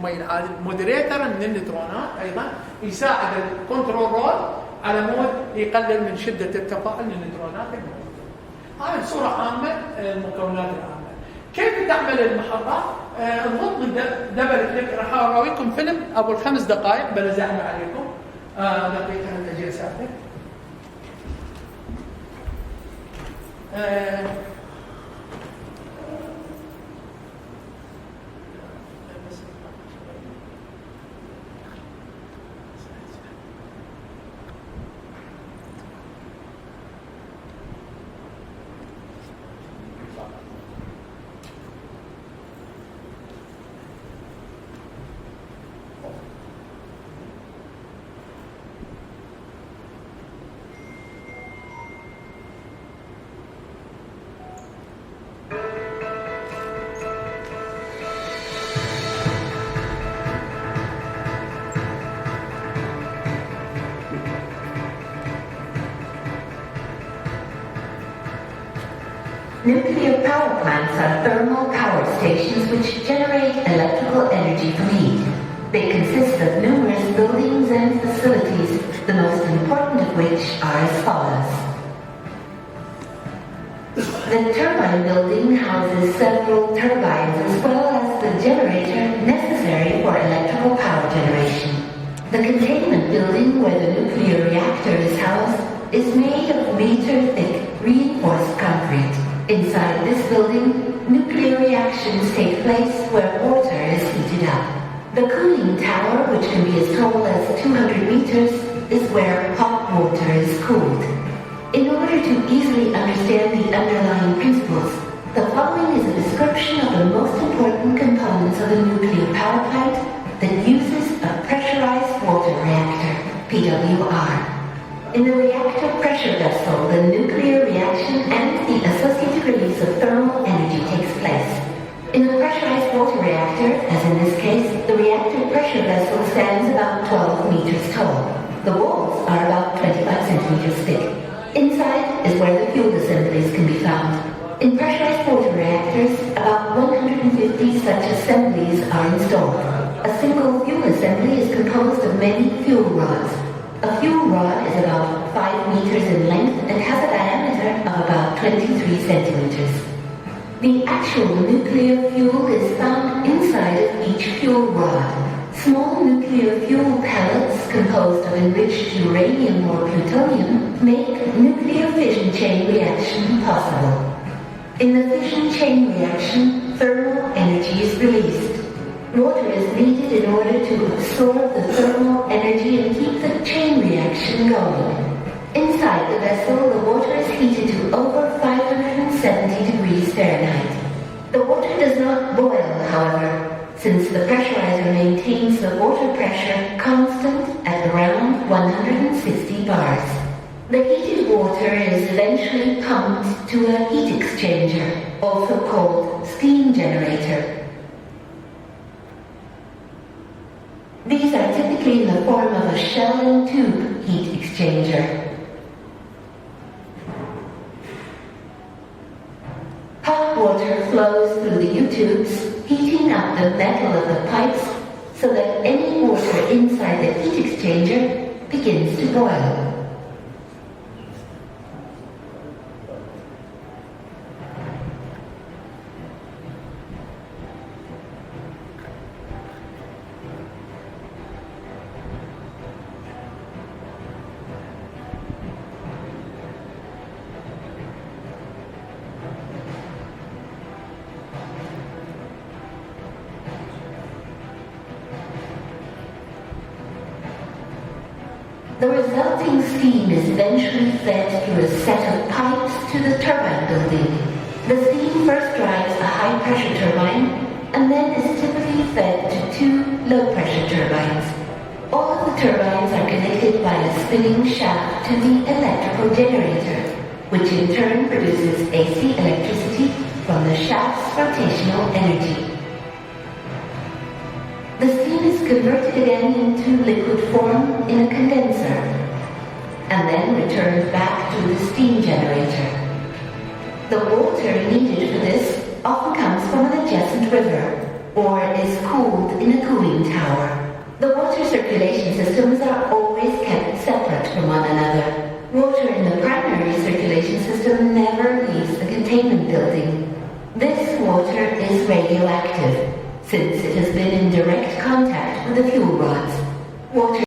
المي العادي. المودريتر من النيوترونات ايضا يساعد الكنترول رود على مود يقلل من شده التفاعل للنيوترونات الموجوده. هذه بصوره عامه المكونات العامه. كيف تعمل المحطات؟ الضغط دبل كليك. راح اراويكم فيلم ابو ال5 دقائق بلا زحمه عليكم. دقيقه اجي اساعدك. Nuclear power plants are thermal power stations which generate electrical energy from heat. They consist of numerous buildings and facilities, the most important of which are as follows. The turbine building houses several turbines as well as the generator necessary for electrical power generation. The containment building where the nuclear reactor is housed is made of meter-thick reinforced concrete. Inside this building, nuclear reactions take place where water is heated up. The cooling tower, which can be as tall as 200 meters, is where hot water is cooled. In order to easily understand the underlying principles, the following is a description of the most important components of a nuclear power plant that uses a pressurized water reactor, PWR. In the reactor pressure vessel, the nuclear reaction and the associated release of thermal energy takes place. In a pressurized water reactor, as in this case, the reactor pressure vessel stands about 12 meters tall. The walls are about 25 centimeters thick. Inside is where the fuel assemblies can be found. In pressurized water reactors, about 150 such assemblies are installed. A single fuel assembly is composed of many fuel rods. A fuel rod is about 5 meters in length and has a diameter of about 23 centimeters. The actual nuclear fuel is found inside of each fuel rod. Small nuclear fuel pellets composed of enriched uranium or plutonium make nuclear fission chain reaction possible. In the fission chain reaction, thermal energy is released. Water is needed in order to absorb the thermal energy and keep the chain reaction going. Inside the vessel, the water is heated to over 570 degrees Fahrenheit. The water does not boil, however, since the pressurizer maintains the water pressure constant at around 160 bars. The heated water is eventually pumped to a heat exchanger, also called steam generator. These are typically in the form of a shell and tube heat exchanger. Hot water flows through the U-tubes, heating up the metal of the pipes so that any water inside the heat exchanger begins to boil. The resulting steam is eventually fed through a set of pipes to the turbine building. The steam first drives a high-pressure turbine and then is typically fed to 2 low-pressure turbines. All of the turbines are connected by a spinning shaft to the electrical generator, which in turn produces AC electricity from the shaft's rotational energy. The steam is converted again into liquid form in a condenser, and then returned back to the steam generator. The water needed for this often comes from an adjacent river. or is cooled in a cooling tower. The water circulation systems are always kept separate from one another. Water in the primary circulation system never leaves the containment building. This water is radioactive, since it has been in direct contact with the fuel rods. Water